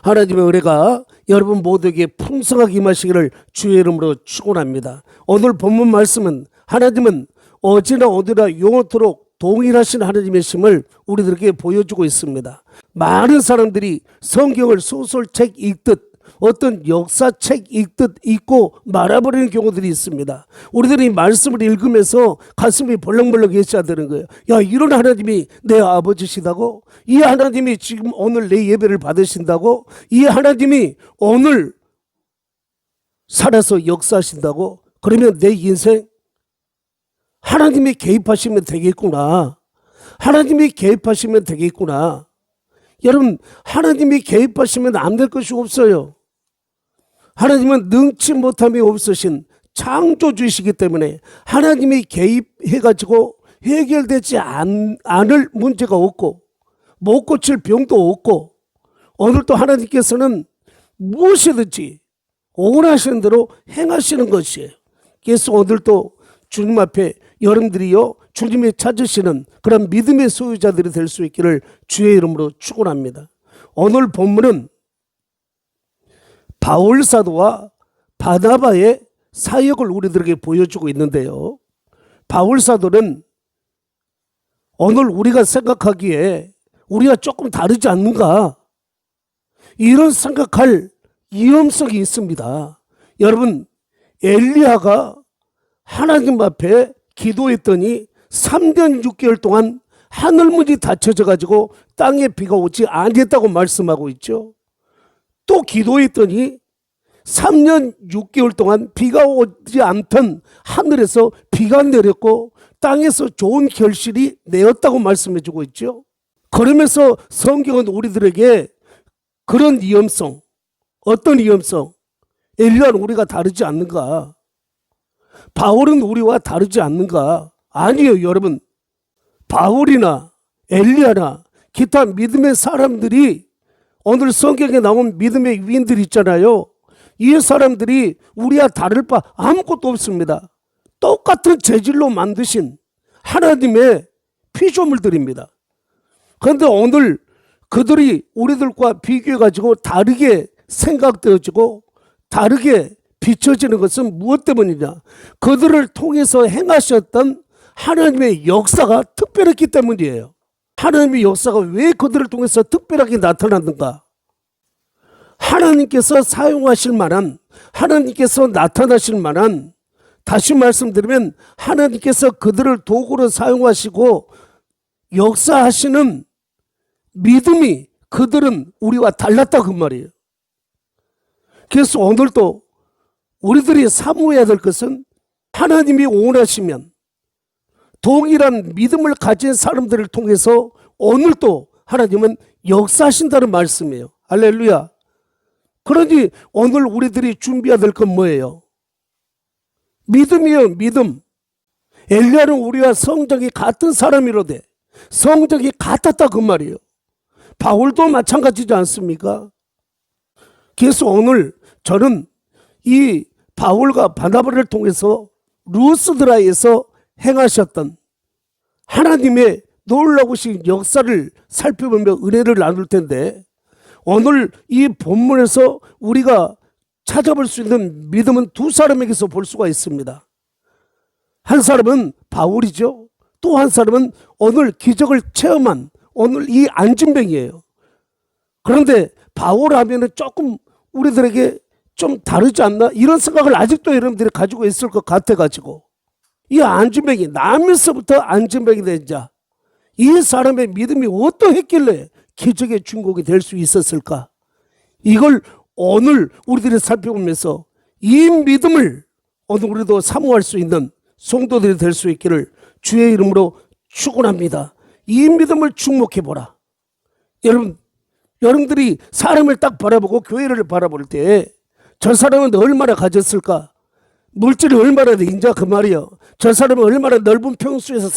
하나님의 은혜가 여러분 모두에게 풍성하게 임하시기를 주의 이름으로 축원합니다. 오늘 본문 말씀은 하나님은 어제나 오늘나 영원토록 동일하신 하나님이심을 우리들에게 보여주고 있습니다. 많은 사람들이 성경을 소설책 읽듯 어떤 역사책 읽듯 읽고 말아버리는 경우들이 있습니다. 우리들이 말씀을 읽으면서 가슴이 벌렁벌렁 해져야 되는 거예요. 야, 이런 하나님이 내 아버지시다고? 이 하나님이 지금 오늘 내 예배를 받으신다고? 이 하나님이 오늘 살아서 역사하신다고? 그러면 내 인생 하나님이 개입하시면 되겠구나. 하나님이 개입하시면 되겠구나. 여러분, 하나님이 개입하시면 안 될 것이 없어요. 하나님은 능치 못함이 없으신 창조주이시기 때문에 하나님이 개입해가지고 해결되지 않을 문제가 없고 못 고칠 병도 없고, 오늘도 하나님께서는 무엇이든지 원하시는 대로 행하시는 것이에요. 그래서 오늘도 주님 앞에 여러분들이요, 주님이 찾으시는 그런 믿음의 소유자들이 될 수 있기를 주의 이름으로 축원합니다. 오늘 본문은 바울 사도와 바나바의 사역을 우리들에게 보여주고 있는데요. 바울 사도는 오늘 우리가 생각하기에 우리가 조금 다르지 않는가, 이런 생각할 위험성이 있습니다. 여러분, 엘리야가 하나님 앞에 기도했더니 3년 6개월 동안 하늘문이 닫혀져 가지고 땅에 비가 오지 않았다고 말씀하고 있죠. 또 기도했더니 3년 6개월 동안 비가 오지 않던 하늘에서 비가 내렸고 땅에서 좋은 결실이 내었다고 말씀해 주고 있죠. 그러면서 성경은 우리들에게 그런 위험성, 어떤 위험성? 엘리야는 우리가 다르지 않는가? 바울은 우리와 다르지 않는가? 아니에요, 여러분. 바울이나 엘리야나 기타 믿음의 사람들이, 오늘 성경에 나온 믿음의 위인들 있잖아요. 이 사람들이 우리와 다를 바 아무것도 없습니다. 똑같은 재질로 만드신 하나님의 피조물들입니다. 그런데 오늘 그들이 우리들과 비교해가지고 다르게 생각되어지고 다르게 비춰지는 것은 무엇 때문이냐? 그들을 통해서 행하셨던 하나님의 역사가 특별했기 때문이에요. 하나님의 역사가 왜 그들을 통해서 특별하게 나타났는가? 하나님께서 사용하실 만한, 하나님께서 나타나실 만한, 다시 말씀드리면 하나님께서 그들을 도구로 사용하시고 역사하시는 믿음이 그들은 우리와 달랐다, 그 말이에요. 그래서 오늘도 우리들이 사모해야 될 것은 하나님이 원하시면 동일한 믿음을 가진 사람들을 통해서 오늘도 하나님은 역사하신다는 말씀이에요. 할렐루야. 그러니 오늘 우리들이 준비해야 될 건 뭐예요? 믿음이에요, 믿음. 엘리야는 우리와 성적이 같은 사람이로되 성적이 같았다, 그 말이에요. 바울도 마찬가지지 않습니까? 그래서 오늘 저는 이 바울과 바나바를 통해서 루스드라에서 행하셨던 하나님의 놀라우신 역사를 살펴보며 은혜를 나눌 텐데, 오늘 이 본문에서 우리가 찾아볼 수 있는 믿음은 두 사람에게서 볼 수가 있습니다. 한 사람은 바울이죠. 또 한 사람은 오늘 기적을 체험한 오늘 이 안진뱅이에요. 그런데 바울 하면은 조금 우리들에게 좀 다르지 않나? 이런 생각을 아직도 여러분들이 가지고 있을 것 같아가지고, 이 안진뱅이, 나면서부터 안진뱅이 된 자, 이 사람의 믿음이 어떠했길래 기적의 중곡이 될 수 있었을까? 이걸 오늘 우리들이 살펴보면서 이 믿음을 오늘 우리도 사모할 수 있는 성도들이 될 수 있기를 주의 이름으로 축원합니다. 이 믿음을 축복해보라. 여러분들이 사람을 딱 바라보고 교회를 바라볼 때 저 사람은 얼마나 가졌을까? 물질이 얼마나 인자, 그 말이요. 저 사람은 얼마나 넓은 평수에서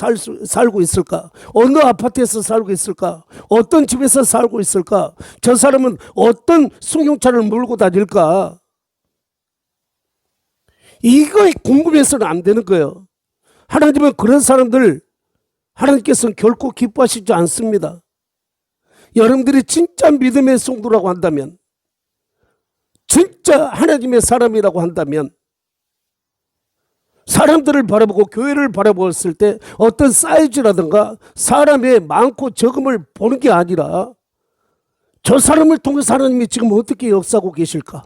살고 있을까? 어느 아파트에서 살고 있을까? 어떤 집에서 살고 있을까? 저 사람은 어떤 승용차를 몰고 다닐까? 이거 궁금해서는 안 되는 거예요. 하나님은 그런 사람들, 하나님께서는 결코 기뻐하시지 않습니다. 여러분들이 진짜 믿음의 성도라고 한다면, 진짜 하나님의 사람이라고 한다면 사람들을 바라보고 교회를 바라보았을 때 어떤 사이즈라든가 사람의 많고 적음을 보는 게 아니라 저 사람을 통해서 하나님이 지금 어떻게 역사하고 계실까?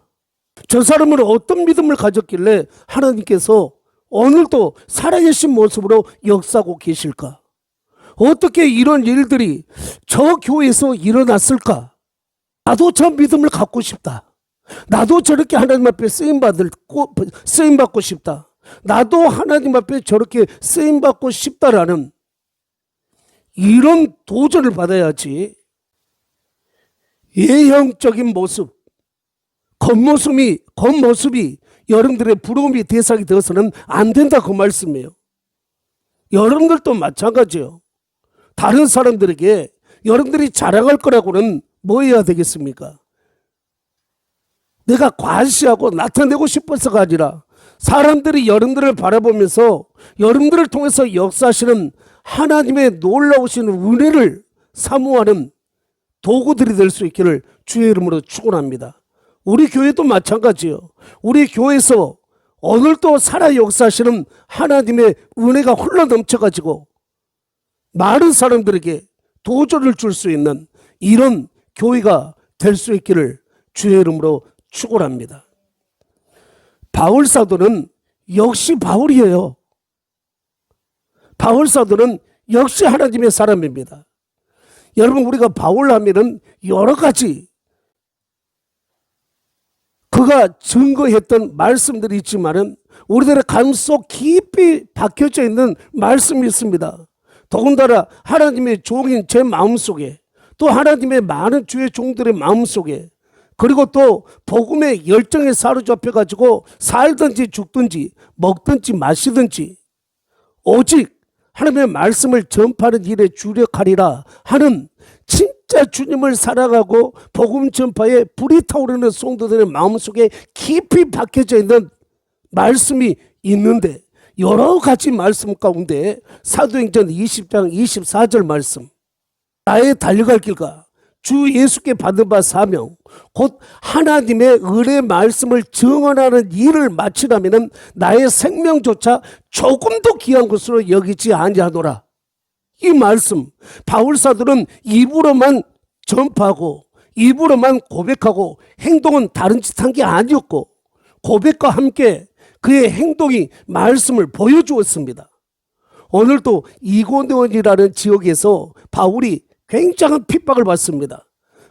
저 사람은 어떤 믿음을 가졌길래 하나님께서 오늘도 살아계신 모습으로 역사하고 계실까? 어떻게 이런 일들이 저 교회에서 일어났을까? 나도 저 믿음을 갖고 싶다. 나도 저렇게 하나님 앞에 쓰임받고 싶다. 나도 하나님 앞에 저렇게 쓰임받고 싶다라는 이런 도전을 받아야지 예형적인 모습, 겉모습이 여러분들의 부러움이 대상이 되어서는 안 된다 그 말씀이에요. 여러분들도 마찬가지예요. 다른 사람들에게 여러분들이 자랑할 거라고는 뭐 해야 되겠습니까? 내가 과시하고 나타내고 싶어서가 아니라 사람들이 여러분들을 바라보면서 여러분들을 통해서 역사하시는 하나님의 놀라우신 은혜를 사모하는 도구들이 될 수 있기를 주의 이름으로 축원합니다. 우리 교회도 마찬가지예요. 우리 교회에서 오늘도 살아 역사하시는 하나님의 은혜가 흘러 넘쳐가지고 많은 사람들에게 도전을 줄 수 있는 이런 교회가 될 수 있기를 주의 이름으로 축원합니다. 바울 사도는 역시 바울이에요. 바울 사도는 역시 하나님의 사람입니다. 여러분, 우리가 바울 하면은 여러 가지 그가 증거했던 말씀들이 있지만은 우리들의 가슴속 깊이 박혀져 있는 말씀이 있습니다. 더군다나 하나님의 종인 제 마음속에, 또 하나님의 많은 주의 종들의 마음속에, 그리고 또 복음의 열정에 사로잡혀 가지고 살든지 죽든지 먹든지 마시든지 오직 하나님의 말씀을 전파하는 일에 주력하리라 하는 진짜 주님을 사랑하고 복음 전파에 불이 타오르는 성도들의 마음속에 깊이 박혀져 있는 말씀이 있는데, 여러 가지 말씀 가운데 사도행전 20장 24절 말씀, 나의 달려갈 길과 주 예수께 받은 바 사명 곧 하나님의 은혜 말씀을 증언하는 일을 마치려면 나의 생명조차 조금도 귀한 것으로 여기지 아니하노라. 이 말씀, 바울 사도는 입으로만 전파하고 입으로만 고백하고 행동은 다른 짓 한 게 아니었고, 고백과 함께 그의 행동이 말씀을 보여주었습니다. 오늘도 이고니온이라는 지역에서 바울이 굉장한 핍박을 받습니다.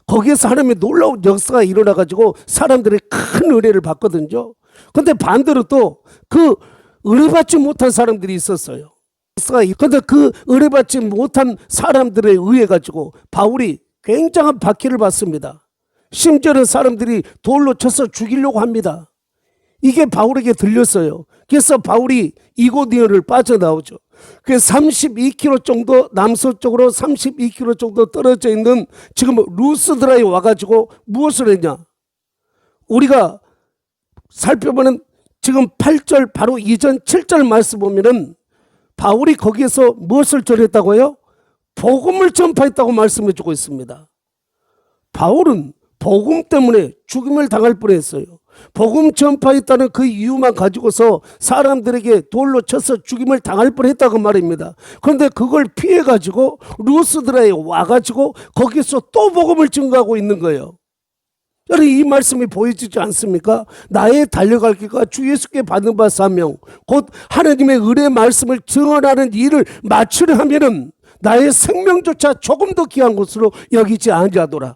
거기에서 하나님의 놀라운 역사가 일어나가지고 사람들이 큰 은혜를 받거든요. 그런데 반대로 또 그 은혜받지 못한 사람들이 있었어요. 그런데 그 은혜받지 못한 사람들에 의해 가지고 바울이 굉장한 박해를 받습니다. 심지어는 사람들이 돌로 쳐서 죽이려고 합니다. 이게 바울에게 들렸어요. 그래서 바울이 이고니온을 빠져나오죠. 그 32km 정도 남서쪽으로 32km 정도 떨어져 있는 지금 루스드라에 와가지고 무엇을 했냐? 우리가 살펴보는 지금 8절 바로 이전 7절 말씀 보면은 바울이 거기에서 무엇을 전했다고요? 복음을 전파했다고 말씀해 주고 있습니다. 바울은 복음 때문에 죽임을 당할 뻔했어요. 복음 전파했다는 그 이유만 가지고서 사람들에게 돌로 쳐서 죽임을 당할 뻔했다고 말입니다. 그런데 그걸 피해가지고 루스드라에 와가지고 거기서 또 복음을 증거하고 있는 거예요. 여러분, 이 말씀이 보여지지 않습니까? 나의 달려갈 길과 주 예수께 받은 바 사명 곧 하나님의 은혜 말씀을 증언하는 일을 마치려 하면은 나의 생명조차 조금 더 귀한 것으로 여기지 아니하노라.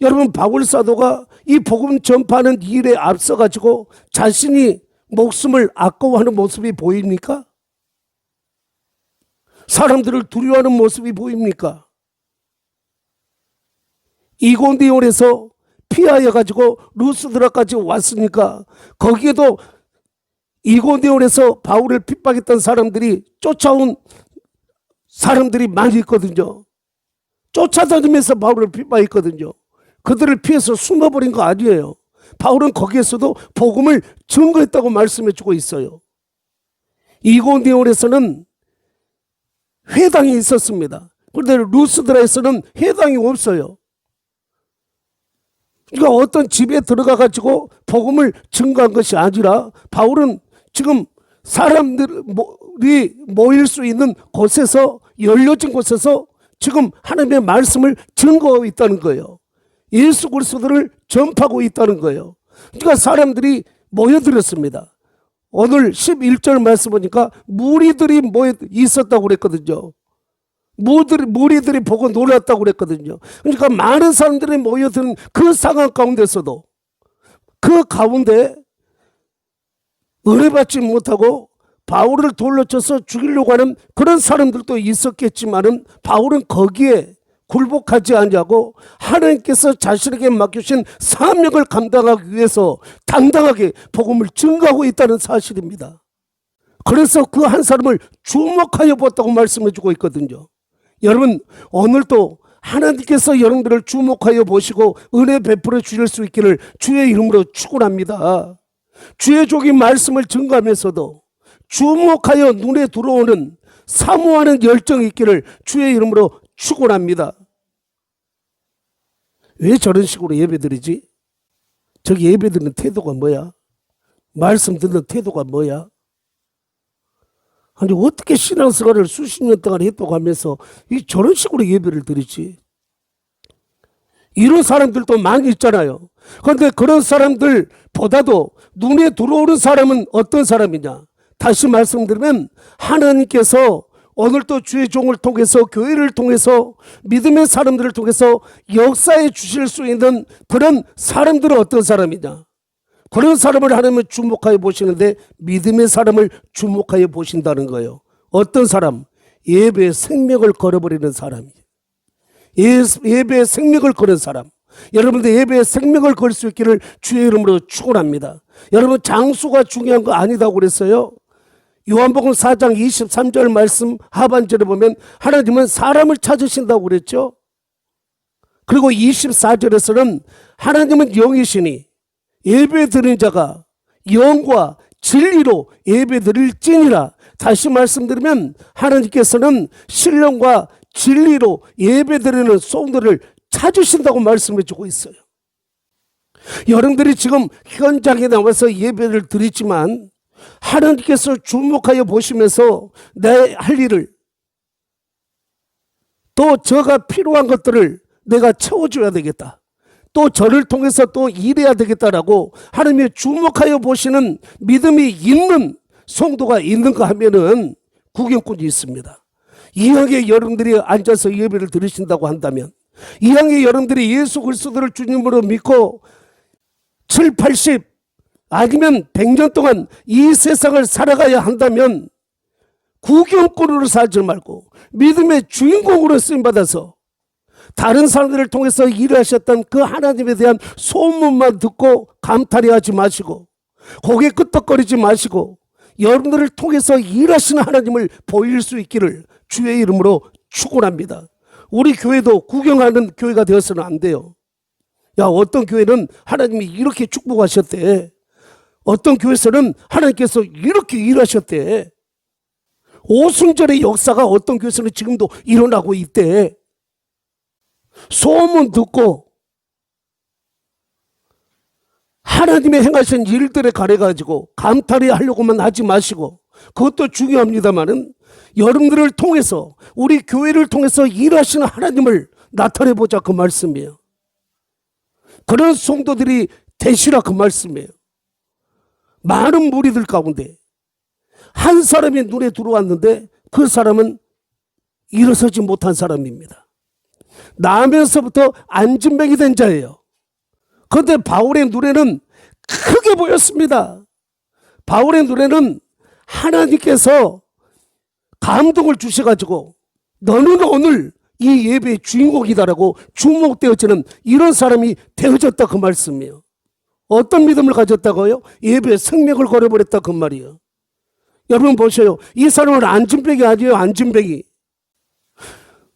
여러분, 바울 사도가 이 복음 전파하는 일에 앞서 가지고 자신이 목숨을 아까워하는 모습이 보입니까? 사람들을 두려워하는 모습이 보입니까? 이고니온에서 피하여 가지고 루스드라까지 왔으니까 거기에도 이고니온에서 바울을 핍박했던 사람들이 쫓아온 사람들이 많이 있거든요. 쫓아다니면서 바울을 핍박했거든요. 그들을 피해서 숨어버린 거 아니에요. 바울은 거기에서도 복음을 증거했다고 말씀해 주고 있어요. 이고니온에서는 회당이 있었습니다. 그런데 루스드라에서는 회당이 없어요. 그러니까 어떤 집에 들어가 가지고 복음을 증거한 것이 아니라 바울은 지금 사람들이 모일 수 있는 곳에서, 열려진 곳에서 지금 하나님의 말씀을 증거하고 있다는 거예요. 예수 그리스도를 전파하고 있다는 거예요. 그러니까 사람들이 모여들었습니다. 오늘 11절 말씀 보니까 무리들이 모여 있었다고 그랬거든요. 무리들이 보고 놀랐다고 그랬거든요. 그러니까 많은 사람들이 모여드는 그 상황 가운데서도 그 가운데 은혜받지 못하고 바울을 돌려쳐서 죽이려고 하는 그런 사람들도 있었겠지만은 바울은 거기에 굴복하지 않냐고 하나님께서 자신에게 맡기신 사명을 감당하기 위해서 당당하게 복음을 증거하고 있다는 사실입니다. 그래서 그 한 사람을 주목하여 보았다고 말씀해 주고 있거든요. 여러분, 오늘도 하나님께서 여러분들을 주목하여 보시고 은혜 베풀어 주실 수 있기를 주의 이름으로 축원합니다. 주의 종이 말씀을 증거하면서도 주목하여 눈에 들어오는 사모하는 열정이 있기를 주의 이름으로 축원합니다. 왜 저런 식으로 예배드리지? 저기 예배드리는 태도가 뭐야? 말씀 듣는 태도가 뭐야? 아니 어떻게 신앙생활을 수십 년 동안 했다고 하면서 저런 식으로 예배를 드리지? 이런 사람들도 많이 있잖아요. 그런데 그런 사람들보다도 눈에 들어오는 사람은 어떤 사람이냐? 다시 말씀드리면 하나님께서 오늘도 주의 종을 통해서, 교회를 통해서, 믿음의 사람들을 통해서 역사해 주실 수 있는 그런 사람들은 어떤 사람이냐? 그런 사람을 하나님은 주목하여 보시는데 믿음의 사람을 주목하여 보신다는 거예요. 어떤 사람? 예배의 생명을 걸어버리는 사람이에요. 예배의 생명을 거는 사람. 여러분들 예배의 생명을 걸 수 있기를 주의 이름으로 축원합니다. 여러분, 장수가 중요한 거 아니다고 그랬어요. 요한복음 4장 23절 말씀 하반절에 보면 하나님은 사람을 찾으신다고 그랬죠. 그리고 24절에서는 하나님은 영이시니 예배 드리는 자가 영과 진리로 예배 드릴지니라. 다시 말씀드리면 하나님께서는 신령과 진리로 예배 드리는 성도를 찾으신다고 말씀해 주고 있어요. 여러분들이 지금 현장에 나와서 예배를 드리지만 하나님께서 주목하여 보시면서 내 할 일을, 또 저가 필요한 것들을 내가 채워줘야 되겠다, 또 저를 통해서 또 일해야 되겠다라고 하나님이 주목하여 보시는 믿음이 있는 성도가 있는가 하면은 구경꾼이 있습니다. 이왕에 여러분들이 앉아서 예배를 드리신다고 한다면, 이왕에 여러분들이 예수 그리스도를 주님으로 믿고 7, 80 아니면 100년 동안 이 세상을 살아가야 한다면 구경꾼으로 살지 말고 믿음의 주인공으로 쓰임받아서 다른 사람들을 통해서 일하셨던 그 하나님에 대한 소문만 듣고 감탄해 하지 마시고 고개 끄덕거리지 마시고 여러분들을 통해서 일하시는 하나님을 보일 수 있기를 주의 이름으로 축원합니다. 우리 교회도 구경하는 교회가 되어서는 안 돼요. 야, 어떤 교회는 하나님이 이렇게 축복하셨대. 어떤 교회에서는 하나님께서 이렇게 일하셨대. 오순절의 역사가 어떤 교회에서는 지금도 일어나고 있대. 소문 듣고 하나님의 행하신 일들에 가려가지고 감탄이 하려고만 하지 마시고, 그것도 중요합니다만은 여러분들을 통해서, 우리 교회를 통해서 일하시는 하나님을 나타내보자, 그 말씀이에요. 그런 성도들이 되시라, 그 말씀이에요. 많은 무리들 가운데 한 사람이 눈에 들어왔는데 그 사람은 일어서지 못한 사람입니다. 나면서부터 안진뱅이 된 자예요. 그런데 바울의 눈에는 크게 보였습니다. 바울의 눈에는 하나님께서 감동을 주셔가지고 너는 오늘 이 예배의 주인공이다라고 주목되어지는 이런 사람이 되어졌다, 그 말씀이에요. 어떤 믿음을 가졌다고요? 예배의 생명을 걸어버렸다, 그 말이에요. 여러분 보세요. 이 사람은 안진뱅이 아니에요, 안진뱅이.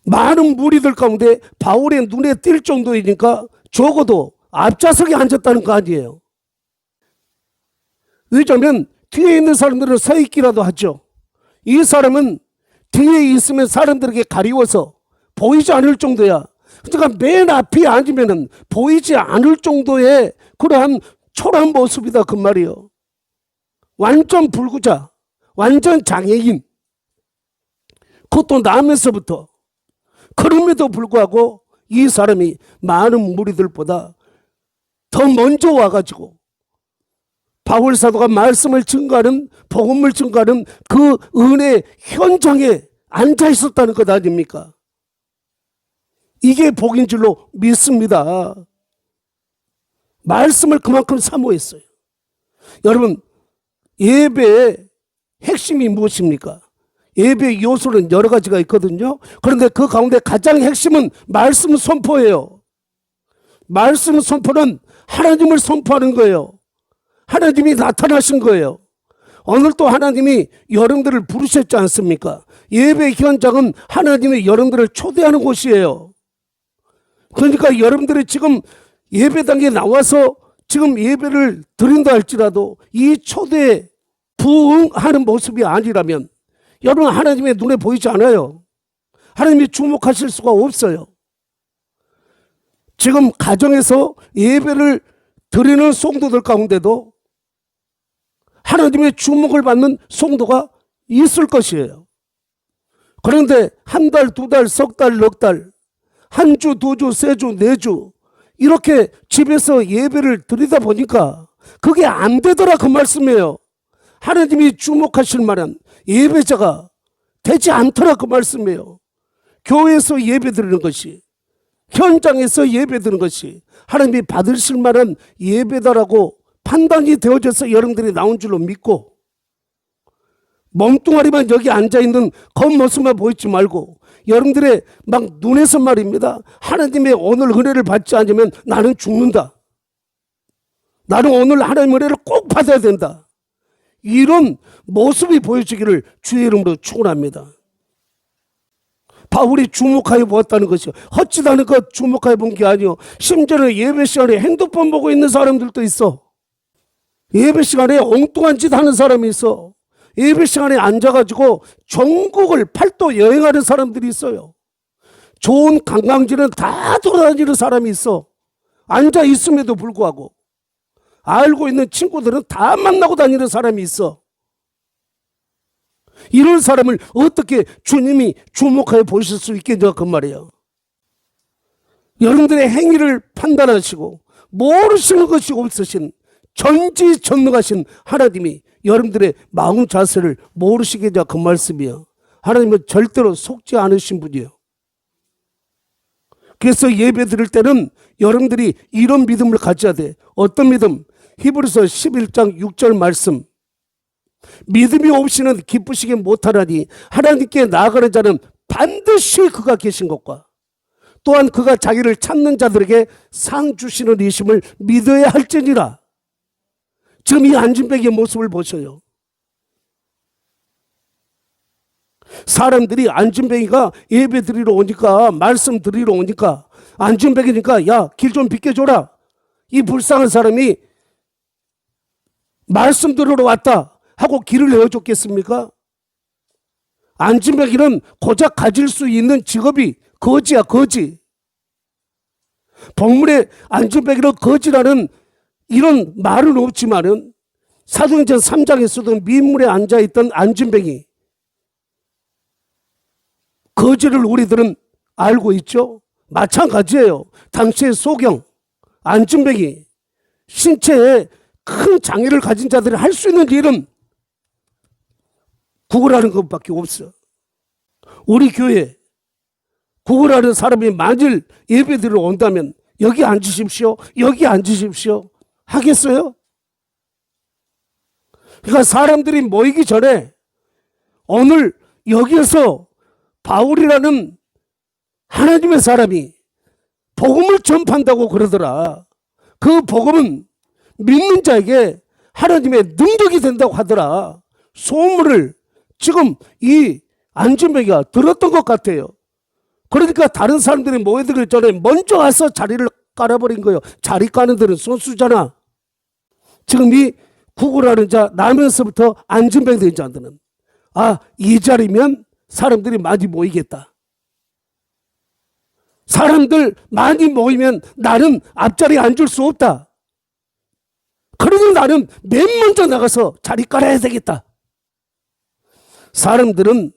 많은 무리들 가운데 바울의 눈에 띌 정도이니까 적어도 앞좌석에 앉았다는 거 아니에요. 왜냐하면 뒤에 있는 사람들은 서 있기라도 하죠. 이 사람은 뒤에 있으면 사람들에게 가리워서 보이지 않을 정도야. 그러니까 맨 앞에 앉으면은 보이지 않을 정도의 그러한 초라한 모습이다 그 말이요. 완전 불구자, 완전 장애인. 그것도 남에서부터. 그럼에도 불구하고 이 사람이 많은 무리들보다 더 먼저 와가지고 바울 사도가 말씀을 증거하는, 복음을 증거하는 그 은혜 현장에 앉아 있었다는 것 아닙니까? 이게 복인 줄로 믿습니다. 말씀을 그만큼 사모했어요. 여러분, 예배의 핵심이 무엇입니까? 예배의 요소는 여러 가지가 있거든요. 그런데 그 가운데 가장 핵심은 말씀 선포예요. 말씀 선포는 하나님을 선포하는 거예요. 하나님이 나타나신 거예요. 오늘 또 하나님이 여러분들을 부르셨지 않습니까? 예배 현장은 하나님이 여러분들을 초대하는 곳이에요. 그러니까 여러분들이 지금 예배당에 나와서 지금 예배를 드린다 할지라도 이 초대에 부응하는 모습이 아니라면 여러분 하나님의 눈에 보이지 않아요. 하나님이 주목하실 수가 없어요. 지금 가정에서 예배를 드리는 성도들 가운데도 하나님의 주목을 받는 성도가 있을 것이에요. 그런데 한 달, 두 달, 석 달, 넉 달, 한 주, 두 주, 세 주, 네 주 이렇게 집에서 예배를 드리다 보니까 그게 안 되더라 그 말씀이에요. 하나님이 주목하실 만한 예배자가 되지 않더라 그 말씀이에요. 교회에서 예배 드리는 것이, 현장에서 예배 드리는 것이 하나님이 받으실 만한 예배다라고 판단이 되어져서 여러분들이 나온 줄로 믿고, 몸뚱아리만 여기 앉아있는 겉모습만 보이지 말고 여러분들의 막 눈에서 말입니다. 하나님의 오늘 은혜를 받지 않으면 나는 죽는다. 나는 오늘 하나님의 은혜를 꼭 받아야 된다. 이런 모습이 보여지기를 주의 이름으로 축원합니다. 바울이 주목하여 보았다는 것이요. 헛짓하는 것 주목하여 본 게 아니요. 심지어는 예배 시간에 핸드폰 보고 있는 사람들도 있어. 예배 시간에 엉뚱한 짓 하는 사람이 있어. 예배 시간에 앉아가지고 전국을 팔도 여행하는 사람들이 있어요. 좋은 관광지는 다 돌아다니는 사람이 있어. 앉아 있음에도 불구하고 알고 있는 친구들은 다 만나고 다니는 사람이 있어. 이런 사람을 어떻게 주님이 주목하여 보실 수 있겠냐 그 말이에요. 여러분들의 행위를 판단하시고 모르시는 것이 없으신 전지전능하신 하나님이 여러분들의 마음 자세를 모르시겠냐 그 말씀이에요. 하나님은 절대로 속지 않으신 분이에요. 그래서 예배 드릴 때는 여러분들이 이런 믿음을 가져야 돼. 어떤 믿음? 히브리서 11장 6절 말씀. 믿음이 없이는 기쁘시게 못하나니 하나님께 나아가는 자는 반드시 그가 계신 것과 또한 그가 자기를 찾는 자들에게 상 주시는 이심을 믿어야 할지니라. 지금 이 안진뱅이의 모습을 보셔요. 사람들이 안진뱅이가 예배 드리러 오니까, 말씀 드리러 오니까, 안진뱅이니까 야, 길 좀 비켜줘라. 이 불쌍한 사람이 말씀 들으러 왔다 하고 길을 내어줬겠습니까? 안진뱅이는 고작 가질 수 있는 직업이 거지야, 거지. 본문에 안진뱅이는 거지라는 이런 말은 없지만은 사도행전 3장에서도 민물에 앉아있던 안진뱅이, 거지를 우리들은 알고 있죠. 마찬가지예요. 당시의 소경, 안진뱅이, 신체에 큰 장애를 가진 자들이 할 수 있는 일은 구걸하는 것밖에 없어. 우리 교회 구걸하는 사람이 만일 예배드리러 온다면 여기 앉으십시오, 여기 앉으십시오 하겠어요? 그러니까 사람들이 모이기 전에 오늘 여기에서 바울이라는 하나님의 사람이 복음을 전파한다고 그러더라. 그 복음은 믿는 자에게 하나님의 능력이 된다고 하더라. 소문을 지금 이 안진뱅이가 들었던 것 같아요. 그러니까 다른 사람들이 모여들기 전에 먼저 와서 자리를 깔아버린 거예요. 자리 까는 데는 소수잖아. 지금 이 구걸하는 자, 나면서부터 안진뱅이 된 자들은 이 자리면 사람들이 많이 모이겠다. 사람들 많이 모이면 나는 앞자리에 앉을 수 없다. 그러니 나는 맨 먼저 나가서 자리 깔아야 되겠다. 사람들은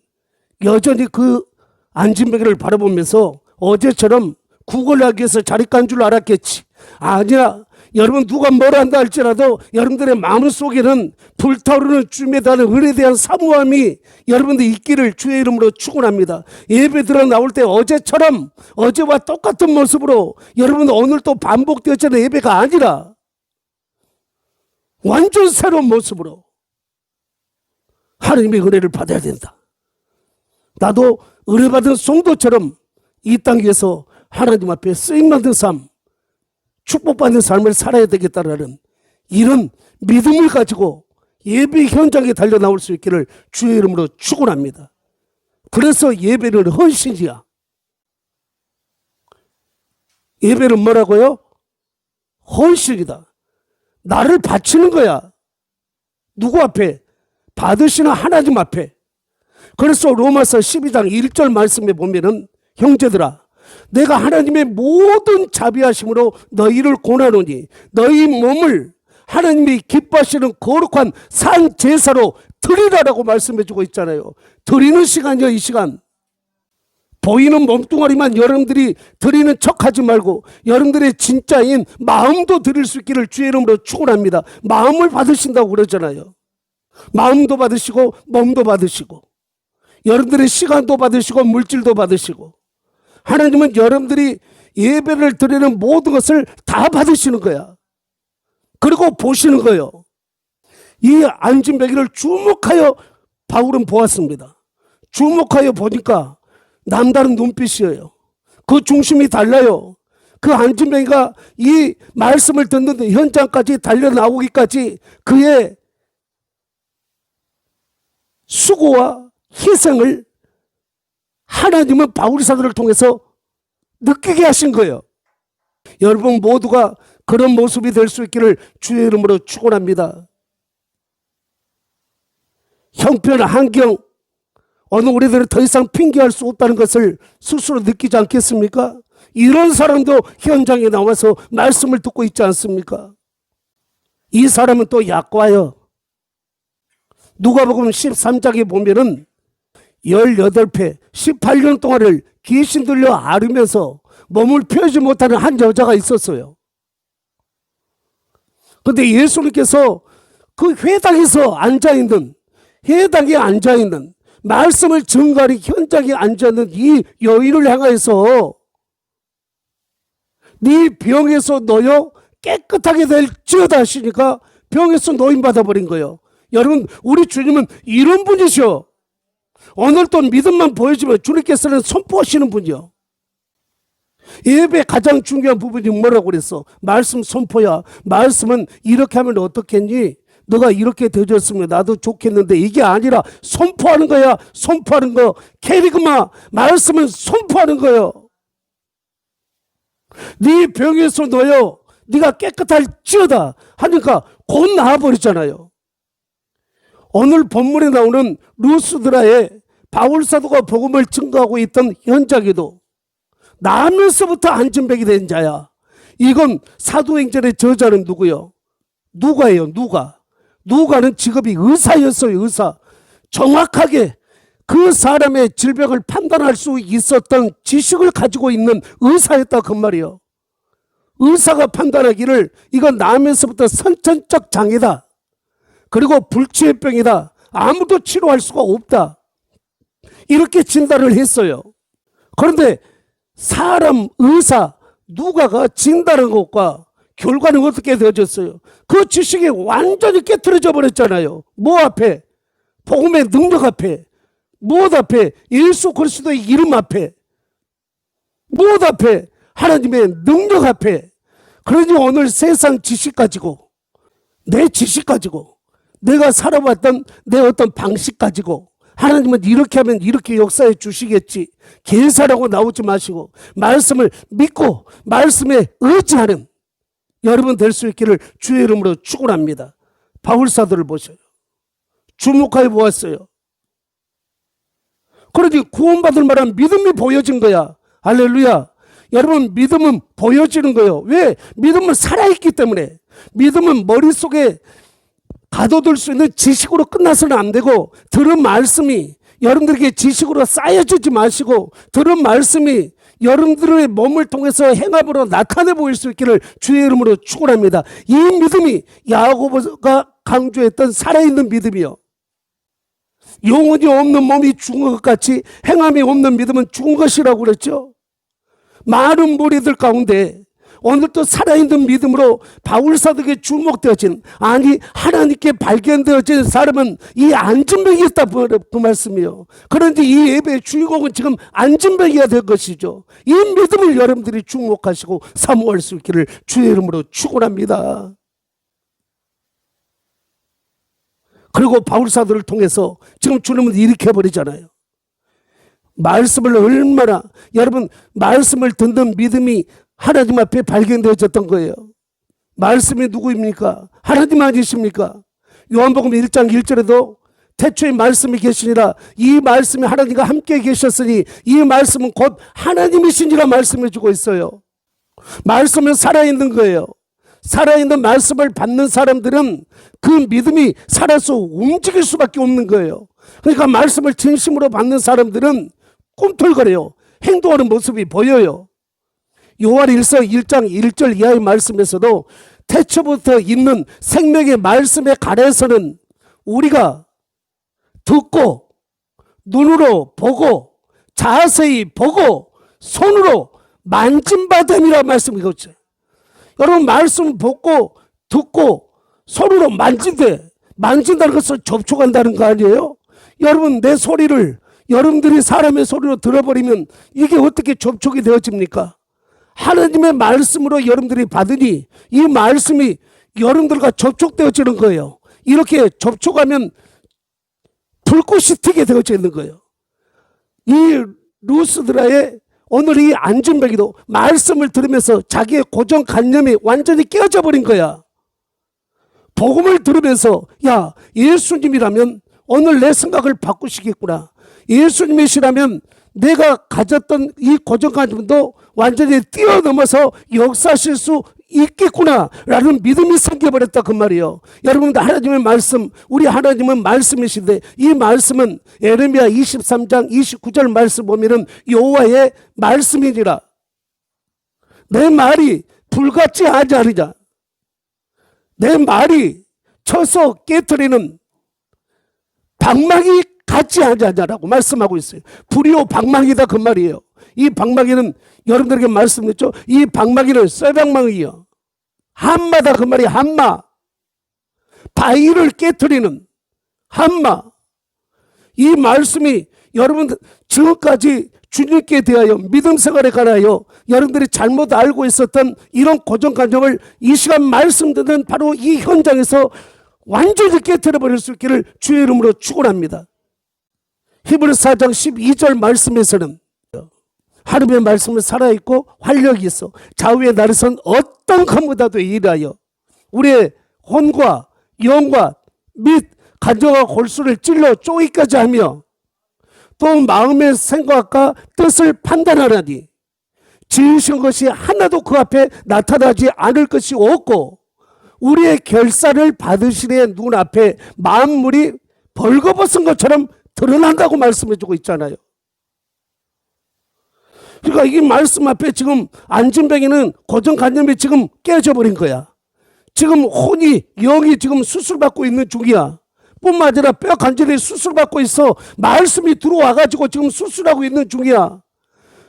여전히 그 안진뱅이를 바라보면서 어제처럼 구걸하기 위해서 자리 깐 줄 알았겠지. 아니야. 여러분 누가 뭘 한다 할지라도 여러분들의 마음속에는 불타오르는 주님에 대한 은혜에 대한 사모함이 여러분들 있기를 주의 이름으로 축원합니다. 예배 들어 나올 때 어제처럼 어제와 똑같은 모습으로 여러분 오늘 또 반복되어지는 예배가 아니라 완전 새로운 모습으로 하나님의 은혜를 받아야 된다. 나도 은혜받은 성도처럼 이 땅 위에서 하나님 앞에 쓰임받는 삶, 축복받는 삶을 살아야 되겠다라는 이런 믿음을 가지고 예배 현장에 달려 나올 수 있기를 주의 이름으로 축원합니다. 그래서 예배는 헌신이야. 예배는 뭐라고요? 헌신이다. 나를 바치는 거야. 누구 앞에? 받으시는 하나님 앞에. 그래서 로마서 12장 1절 말씀에 보면은 형제들아 내가 하나님의 모든 자비하심으로 너희를 권하노니 너희 몸을 하나님이 기뻐하시는 거룩한 산 제사로 드리라라고 말씀해 주고 있잖아요. 드리는 시간이요. 이 시간 보이는 몸뚱아리만 여러분들이 드리는 척하지 말고 여러분들의 진짜인 마음도 드릴 수 있기를 주의 이름으로 축원합니다. 마음을 받으신다고 그러잖아요. 마음도 받으시고 몸도 받으시고 여러분들의 시간도 받으시고 물질도 받으시고 하나님은 여러분들이 예배를 드리는 모든 것을 다 받으시는 거야. 그리고 보시는 거예요. 이 안진뱅이를 주목하여 바울은 보았습니다. 주목하여 보니까 남다른 눈빛이에요. 그 중심이 달라요. 그 안진뱅이가 이 말씀을 듣는 현장까지 달려나오기까지 그의 수고와 희생을 하나님은 바울 사도를 통해서 느끼게 하신 거예요. 여러분 모두가 그런 모습이 될 수 있기를 주의 이름으로 축원합니다. 형편 환경 어느 우리들은 더 이상 핑계할 수 없다는 것을 스스로 느끼지 않겠습니까? 이런 사람도 현장에 나와서 말씀을 듣고 있지 않습니까? 이 사람은 또 약과요. 누가복음 13장에 보면은 18회 18년 동안을 귀신 들려 앓으면서 몸을 펴지 못하는 한 여자가 있었어요. 그런데 예수님께서 그 회당에서 앉아있는 회당에 앉아있는 말씀을 증거하는 현장에 앉아있는 이 여인을 향하여서 네 병에서 너여 깨끗하게 될지어다 하시니까 병에서 노임받아 버린 거예요. 여러분 우리 주님은 이런 분이셔. 오늘 또 믿음만 보여주면 주님께서는 선포하시는 분이요. 예배 가장 중요한 부분이 뭐라고 그랬어? 말씀 선포야. 말씀은 이렇게 하면 어떻겠니? 너가 이렇게 되어졌으면 나도 좋겠는데 이게 아니라 선포하는 거야. 선포하는 거. 캐리그마 말씀은 선포하는 거예요. 네 병에서 너여 네가 깨끗할지어다 하니까 곧 나아버리잖아요. 오늘 본문에 나오는 루스드라에 바울 사도가 복음을 증거하고 있던 현장에도 나면서부터 안진뱅이 된 자야. 이건 사도행전의 저자는 누구요? 누가예요. 누가는 직업이 의사였어요. 의사. 정확하게 그 사람의 질병을 판단할 수 있었던 지식을 가지고 있는 의사였다 그 말이에요. 의사가 판단하기를 이건 나면서부터 선천적 장애다. 그리고 불치해병이다. 아무도 치료할 수가 없다. 이렇게 진단을 했어요. 그런데 사람 의사 누가가 진단한 것과 결과는 어떻게 되어졌어요? 그 지식이 완전히 깨트려져 버렸잖아요. 뭐 앞에? 복음의 능력 앞에. 무엇 앞에? 예수 그리스도의 이름 앞에. 무엇 앞에? 하나님의 능력 앞에. 그러니 오늘 세상 지식 가지고 내 지식 가지고 내가 살아왔던 내 어떤 방식 가지고 하나님은 이렇게 하면 이렇게 역사해 주시겠지. 계산하고 나오지 마시고 말씀을 믿고 말씀에 의지하는 여러분 될 수 있기를 주의 이름으로 축원합니다. 바울 사도를 보셔요. 주목하여 보았어요. 그러니 구원받을 만한 믿음이 보여진 거야. 할렐루야. 여러분, 믿음은 보여지는 거예요. 왜? 믿음은 살아있기 때문에. 믿음은 머릿속에 가둬둘 수 있는 지식으로 끝나서는 안 되고, 들은 말씀이 여러분들에게 지식으로 쌓여지지 마시고, 들은 말씀이 여러분들의 몸을 통해서 행함으로 나타내 보일 수 있기를 주의 이름으로 축원합니다. 이 믿음이 야고보가 강조했던 살아있는 믿음이요, 영혼이 없는 몸이 죽은 것 같이 행함이 없는 믿음은 죽은 것이라고 그랬죠. 많은 무리들 가운데 오늘도 살아있는 믿음으로 바울사도에게 주목되어진, 아니 하나님께 발견되어진 사람은 이 안진뱅이였다, 그 말씀이요. 그런데 이 예배의 주인공은 지금 안진뱅이가 될 것이죠. 이 믿음을 여러분들이 주목하시고 사모할 수 있기를 주의 이름으로 축원합니다. 그리고 바울사도를 통해서 지금 주님은 이렇게 해버리잖아요. 말씀을 얼마나, 여러분, 말씀을 듣는 믿음이 하나님 앞에 발견되어졌던 거예요. 말씀이 누구입니까? 하나님 아니십니까? 요한복음 1장 1절에도 태초에 말씀이 계시니라, 이 말씀이 하나님과 함께 계셨으니 이 말씀은 곧 하나님이시니라 말씀해 주고 있어요. 말씀은 살아있는 거예요. 살아있는 말씀을 받는 사람들은 그 믿음이 살아서 움직일 수밖에 없는 거예요. 그러니까 말씀을 진심으로 받는 사람들은 꿈틀거려요. 행동하는 모습이 보여요. 요한일서 1장 1절 이하의 말씀에서도 태초부터 있는 생명의 말씀에 관해서는 우리가 듣고 눈으로 보고 자세히 보고 손으로 만진 바 됨이라 말씀이거든요. 여러분, 말씀 보고 듣고 손으로 만진다는 것을 접촉한다는 거 아니에요? 여러분, 내 소리를 여러분들이 사람의 소리로 들어버리면 이게 어떻게 접촉이 되어집니까? 하나님의 말씀으로 여러분들이 받으니 이 말씀이 여러분들과 접촉되어지는 거예요. 이렇게 접촉하면 불꽃이 튀게 되어지는 거예요. 이 루스드라의 오늘 이 안진뱅이도 말씀을 들으면서 자기의 고정관념이 완전히 깨어져 버린 거야. 복음을 들으면서, 야, 예수님이라면 오늘 내 생각을 바꾸시겠구나. 예수님이시라면 내가 가졌던 이 고정관념도 완전히 뛰어넘어서 역사하실 수 있겠구나 라는 믿음이 생겨버렸다, 그 말이에요. 여러분, 하나님의 말씀, 우리 하나님은 말씀이신데 이 말씀은 예레미야 23장 29절 말씀 보면은 여호와의 말씀이니라. 내 말이 불같이 하지 않으냐, 내 말이 쳐서 깨트리는 방망이 같지 않냐라고 말씀하고 있어요. 불이요 방망이다, 그 말이에요. 이 방망이는 여러분들에게 말씀했죠. 이 방망이는 쇠방망이요, 한마다, 그 말이 한마. 바위를 깨트리는 한마. 이 말씀이 여러분 지금까지 주님께 대하여 믿음 생활에 관하여 여러분들이 잘못 알고 있었던 이런 고정관념을 이 시간 말씀 듣는 바로 이 현장에서 완전히 깨트려 버릴 수 있기를 주의 이름으로 축원합니다. 히브리서 4장 12절 말씀에서는 하나님의 말씀은 살아있고 활력이 있어 좌우의 날에선 어떤 것보다도 일하여 우리의 혼과 영과 및 간정과 골수를 찔러 쪼이까지 하며 또 마음의 생각과 뜻을 판단하라니 지으신 것이 하나도 그 앞에 나타나지 않을 것이 없고 우리의 결사를 받으시는 눈앞에 만물이 벌거벗은 것처럼 드러난다고 말씀해주고 있잖아요. 그러니까 이 말씀 앞에 지금 안진뱅이는 고정관념이 지금 깨져버린 거야. 지금 혼이, 영이 지금 수술받고 있는 중이야. 뿐만 아니라 뼈 관절이 수술받고 있어. 말씀이 들어와가지고 지금 수술하고 있는 중이야.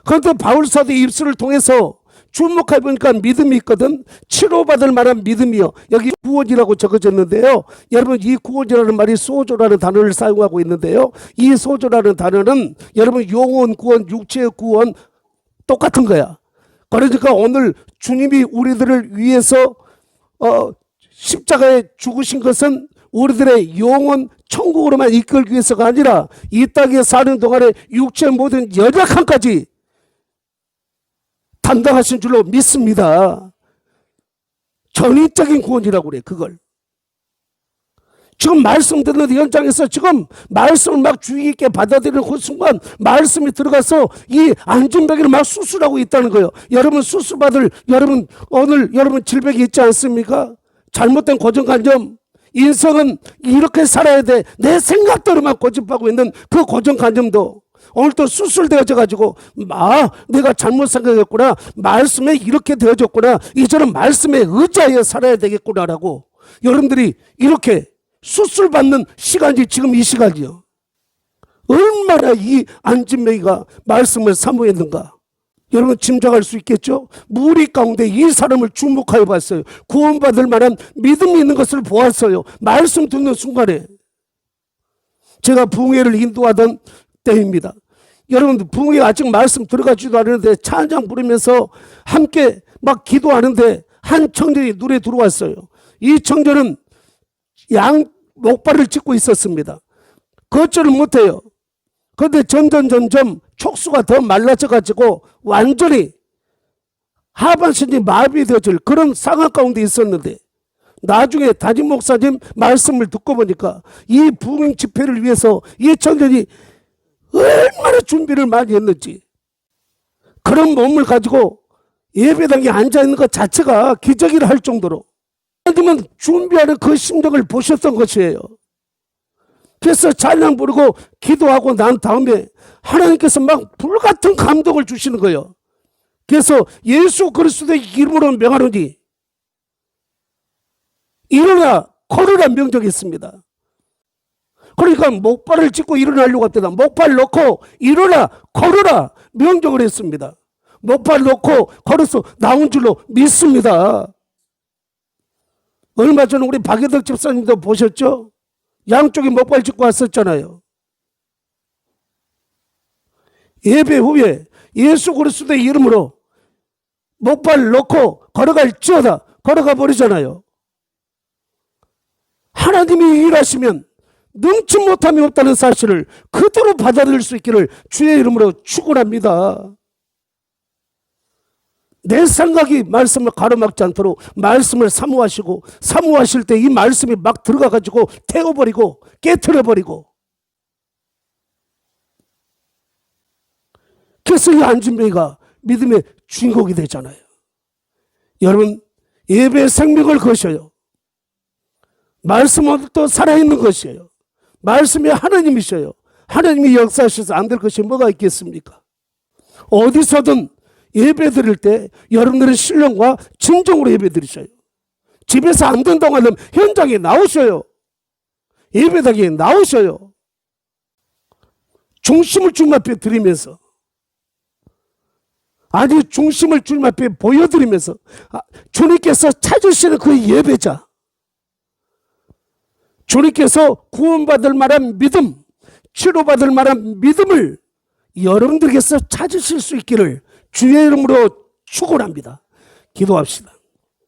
그런데 바울사도의 입술을 통해서 주목해 보니까 믿음이 있거든. 치료받을 만한 믿음이요. 여기 구원이라고 적어졌는데요. 여러분, 이 구원이라는 말이 소조라는 단어를 사용하고 있는데요. 이 소조라는 단어는 여러분 영혼 구원, 육체의 구원 똑같은 거야. 그러니까 오늘 주님이 우리들을 위해서 십자가에 죽으신 것은 우리들의 영혼 천국으로만 이끌기 위해서가 아니라 이 땅에 사는 동안에 육체의 모든 연약함까지 담당하신 줄로 믿습니다. 전인적인 구원이라고 그래, 그걸. 지금 말씀 듣는 현장에서 지금 말씀을 막 주의 있게 받아들이는 그 순간 말씀이 들어가서 이 안진뱅이를 막 수술하고 있다는 거예요. 여러분 수술받을 오늘 여러분 질병이 있지 않습니까? 잘못된 고정관념. 인생은 이렇게 살아야 돼. 내 생각대로만 고집하고 있는 그 고정관념도 오늘 또 수술되어져 가지고 내가 잘못 생각했구나. 말씀에 이렇게 되어졌구나. 이제는 말씀에 의지하여 살아야 되겠구나라고 여러분들이 이렇게 수술받는 시간이 지금 이 시간이요. 얼마나 이 안진뱅이가 말씀을 사모했는가. 여러분 짐작할 수 있겠죠? 무리 가운데 이 사람을 주목하여 봤어요. 구원받을 만한 믿음이 있는 것을 보았어요. 말씀 듣는 순간에. 제가 부흥회를 인도하던 때입니다. 여러분들 부흥회 아직 말씀 들어가지도 않았는데 찬양 부르면서 함께 막 기도하는데 한 청년이 눈에 들어왔어요. 이 청년은 양 목발을 짚고 있었습니다. 걷지를 못해요. 그런데 점점 촉수가 더 말라져 가지고 완전히 하반신이 마비되어질 그런 상황 가운데 있었는데 나중에 담임 목사님 말씀을 듣고 보니까 이 부흥 집회를 위해서 이 청년이 얼마나 준비를 많이 했는지, 그런 몸을 가지고 예배당에 앉아있는 것 자체가 기적이라 할 정도로 하나님은 준비하는 그 심정을 보셨던 것이에요. 그래서 찬양 부르고 기도하고 난 다음에 하나님께서 막 불같은 감동을 주시는 거예요. 그래서 예수 그리스도의 이름으로 명하노니 일어나 걸으라 명령했습니다. 그러니까 목발을 짚고 일어나려고 했다. 목발 놓고 일어나 걸으라 명령을 했습니다. 목발 놓고 걸어서 나온 줄로 믿습니다. 얼마 전에 우리 박예덕 집사님도 보셨죠? 양쪽에 목발 짚고 왔었잖아요. 예배 후에 예수 그리스도의 이름으로 목발 놓고 걸어갈지어다 걸어가 버리잖아요. 하나님이 일하시면 능치 못함이 없다는 사실을 그대로 받아들일 수 있기를 주의 이름으로 축원합니다. 내 생각이 말씀을 가로막지 않도록 말씀을 사모하시고, 사모하실 때 이 말씀이 막 들어가 가지고 태워버리고 깨트려버리고, 그래서 이 안진뱅이가 믿음의 주인공이 되잖아요. 여러분, 예배의 생명을 거셔요. 말씀은 또 살아있는 것이에요. 말씀이 하나님이셔요. 하나님이 역사하셔서 안 될 것이 뭐가 있겠습니까? 어디서든 예배 드릴 때 여러분들의 신령과 진정으로 예배 드리셔요. 집에서 안 된다고 하면 현장에 나오셔요. 예배당에 나오셔요. 중심을 주님 앞에 드리면서, 아니 중심을 주님 앞에 보여드리면서 주님께서 찾으시는 그 예배자, 주님께서 구원받을 만한 믿음, 치료받을 만한 믿음을 여러분들께서 찾으실 수 있기를 주의 이름으로 축원합니다. 기도합시다.